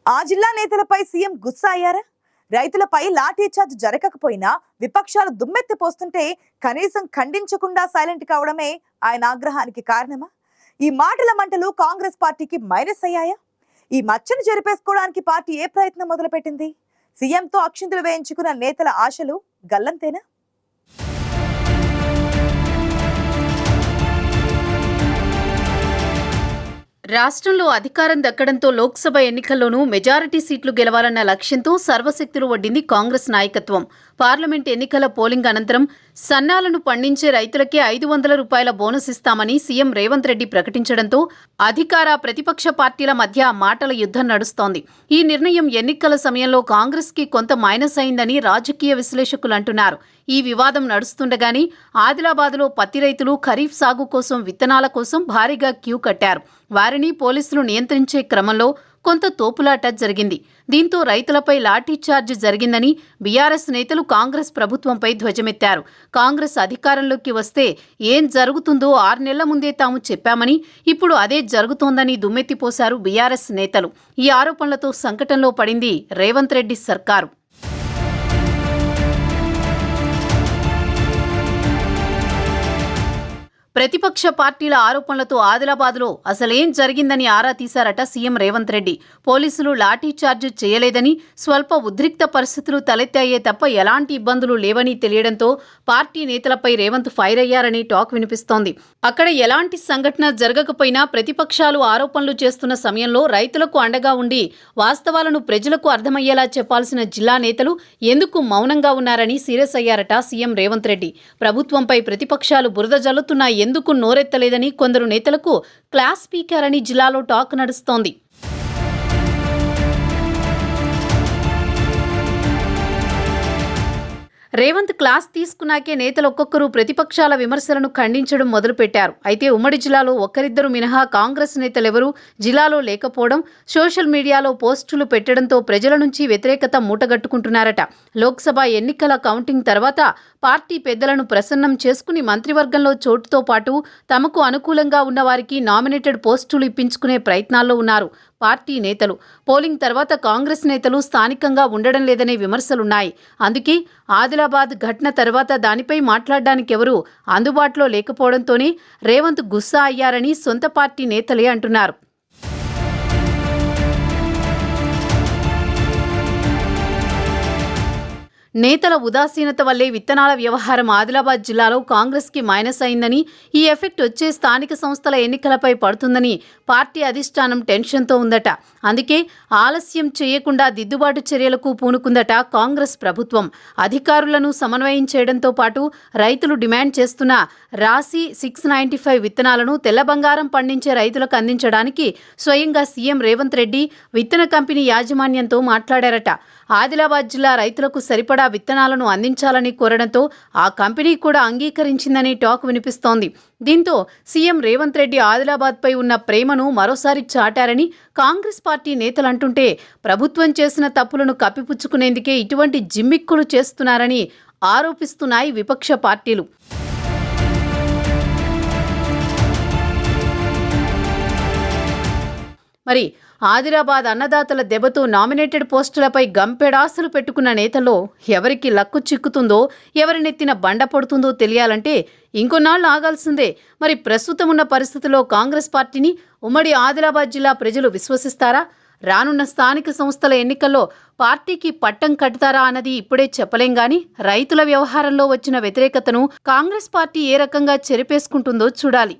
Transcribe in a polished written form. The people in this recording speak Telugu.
ఆ జిల్లా నేతలపై సీఎం గుస్సా అయ్యారా? రైతులపై లాఠీ చార్జ్ జరగకపోయినా విపక్షాలు దుమ్మెత్తి పోస్తుంటే కనీసం ఖండించకుండా సైలెంట్ కావడమే ఆయన ఆగ్రహానికి కారణమా? ఈ మాటల మంటలు కాంగ్రెస్ పార్టీకి మైనస్ అయ్యాయా? ఈ మచ్చను జరిపేసుకోవడానికి పార్టీ ఏ ప్రయత్నం మొదలుపెట్టింది? సీఎంతో అక్షింతలు వేయించుకున్న నేతల ఆశలు గల్లంతేనా? రాష్ట్రంలో అధికారం దక్కడంతో లోక్సభ ఎన్నికల్లోనూ మెజారిటీ సీట్లు గెలవాలన్న లక్ష్యంతో సర్వశక్తులు వడ్డింది కాంగ్రెస్ నాయకత్వం. పార్లమెంట్ ఎన్నికల పోలింగ్ అనంతరం సన్నాలను పండించే రైతులకే 500 రూపాయల బోనస్ ఇస్తామని సీఎం రేవంత్ రెడ్డి ప్రకటించడంతో అధికార ప్రతిపక్ష పార్టీల మధ్య మాటల యుద్ధం నడుస్తోంది. ఈ నిర్ణయం ఎన్నికల సమయంలో కాంగ్రెస్కి కొంత మైనస్ అయిందని రాజకీయ విశ్లేషకులు అంటున్నారు. ఈ వివాదం నడుస్తుండగానే ఆదిలాబాద్లో పత్తి రైతులు ఖరీఫ్ సాగు కోసం విత్తనాల కోసం భారీగా క్యూ కట్టారు. వారిని పోలీసులు నియంత్రించే క్రమంలో కొంత తోపులాట జరిగింది. దీంతో రైతులపై లాఠీ చార్జ్ జరిగిందని బీఆర్ఎస్ నేతలు కాంగ్రెస్ ప్రభుత్వంపై ధ్వజమెత్తారు. కాంగ్రెస్ అధికారంలోకి వస్తే ఏం జరుగుతుందో 6 నెలల ముందే తాము చెప్పామని, ఇప్పుడు అదే జరుగుతోందని దుమ్మెత్తిపోశారు బీఆర్ఎస్ నేతలు. ఈ ఆరోపణలతో సంకటంలో పడింది రేవంత్ రెడ్డి సర్కారు. ప్రతిపక్ష పార్టీల ఆరోపణలతో ఆదిలాబాద్లో అసలేం జరిగిందని ఆరా తీశారట సీఎం రేవంత్ రెడ్డి. పోలీసులు లాఠీ చార్జ్ చేయలేదని, స్వల్ప ఉద్రిక్త పరిస్థితులు తలెత్తాయే తప్ప ఎలాంటి ఇబ్బందులు లేవని తెలియడంతో పార్టీ నేతలపై రేవంత్ ఫైర్ అయ్యారని టాక్ వినిపిస్తోంది. అక్కడ ఎలాంటి సంఘటన జరగకపోయినా ప్రతిపక్షాలు ఆరోపణలు చేస్తున్న సమయంలో రైతులకు అండగా ఉండి వాస్తవాలను ప్రజలకు అర్థమయ్యేలా చెప్పాల్సిన జిల్లా నేతలు ఎందుకు మౌనంగా ఉన్నారని సీరియస్ అయ్యారట సీఎం రేవంత్ రెడ్డి. ప్రభుత్వంపై ప్రతిపక్షాలు బురద జల్లుతున్నా ఎందుకు నోరెత్తలేదని కొందరు నేతలకు క్లాస్ పీకారని జిల్లాలో టాక్ నడుస్తోంది. రేవంత్ క్లాస్ తీసుకున్నాకే నేతలు ఒక్కొక్కరు ప్రతిపక్షాల విమర్శలను ఖండించడం మొదలుపెట్టారు. అయితే ఉమ్మడి జిల్లాలో ఒక్కరిద్దరు మినహా కాంగ్రెస్ నేతలెవరూ జిల్లాలో లేకపోవడం, సోషల్ మీడియాలో పోస్టులు పెట్టడంతో ప్రజల నుంచి వ్యతిరేకత మూటగట్టుకుంటున్నారట. లోక్సభ ఎన్నికల కౌంటింగ్ తర్వాత పార్టీ పెద్దలను ప్రసన్నం చేసుకుని మంత్రివర్గంలో చోటుతో పాటు తమకు అనుకూలంగా ఉన్న వారికి నామినేటెడ్ పోస్టులు ఇప్పించుకునే ప్రయత్నాల్లో ఉన్నారు పార్టీ నేతలు. పోలింగ్ తర్వాత కాంగ్రెస్ నేతలు స్థానికంగా ఉండడం లేదనే విమర్శలున్నాయి. అందుకే ఆదిలాబాద్ ఘటన తర్వాత దానిపై మాట్లాడడానికి ఎవరూ అందుబాటులో లేకపోవడంతోనే రేవంత్ గుస్సా అయ్యారని సొంత పార్టీ నేతలే అంటున్నారు. నేతల ఉదాసీనత వల్లే విత్తనాల వ్యవహారం ఆదిలాబాద్ జిల్లాలో కాంగ్రెస్కి మైనస్ అయిందని, ఈ ఎఫెక్ట్ వచ్చే స్థానిక సంస్థల ఎన్నికలపై పడుతుందని పార్టీ అధిష్టానం టెన్షన్తో ఉందట. అందుకే ఆలస్యం చేయకుండా దిద్దుబాటు చర్యలకు పూనుకుందట కాంగ్రెస్ ప్రభుత్వం. అధికారులను సమన్వయం చేయడంతో పాటు రైతులు డిమాండ్ చేస్తున్న రాశి 695 విత్తనాలను తెల్ల బంగారం పండించే రైతులకు అందించడానికి స్వయంగా సీఎం రేవంత్ రెడ్డి విత్తన కంపెనీ యాజమాన్యంతో మాట్లాడారట. ఆదిలాబాద్ జిల్లా రైతులకు సరిపడా విత్తనాలను అందించాలని కోరడంతో ఆ కంపెనీ కూడా అంగీకరించిందని టాక్ వినిపిస్తోంది. దీంతో సీఎం రేవంత్ రెడ్డి ఆదిలాబాద్పై ఉన్న ప్రేమను మరోసారి చాటారని కాంగ్రెస్ పార్టీ నేతలంటుంటే, ప్రభుత్వం చేసిన తప్పులను కప్పిపుచ్చుకునేందుకే ఇటువంటి జిమ్మిక్కులు చేస్తున్నారని ఆరోపిస్తున్నాయి విపక్ష పార్టీలు. మరి ఆదిలాబాద్ అన్నదాతల దెబ్బతో నామినేటెడ్ పోస్టులపై గంపెడాసలు పెట్టుకున్న నేతల్లో ఎవరికి లక్కు చిక్కుతుందో, ఎవరినెత్తిన బండ పడుతుందో తెలియాలంటే ఇంకొన్నాళ్ళు ఆగాల్సిందే. మరి ప్రస్తుతం ఉన్న పరిస్థితుల్లో కాంగ్రెస్ పార్టీని ఉమ్మడి ఆదిలాబాద్ జిల్లా ప్రజలు విశ్వసిస్తారా? రానున్న స్థానిక సంస్థల ఎన్నికల్లో పార్టీకి పట్టం కట్టుతారా అన్నది ఇప్పుడే చెప్పలేం గాని, రైతుల వ్యవహారంలో వచ్చిన వ్యతిరేకతను కాంగ్రెస్ పార్టీ ఏ రకంగా చెరిపేసుకుంటుందో చూడాలి.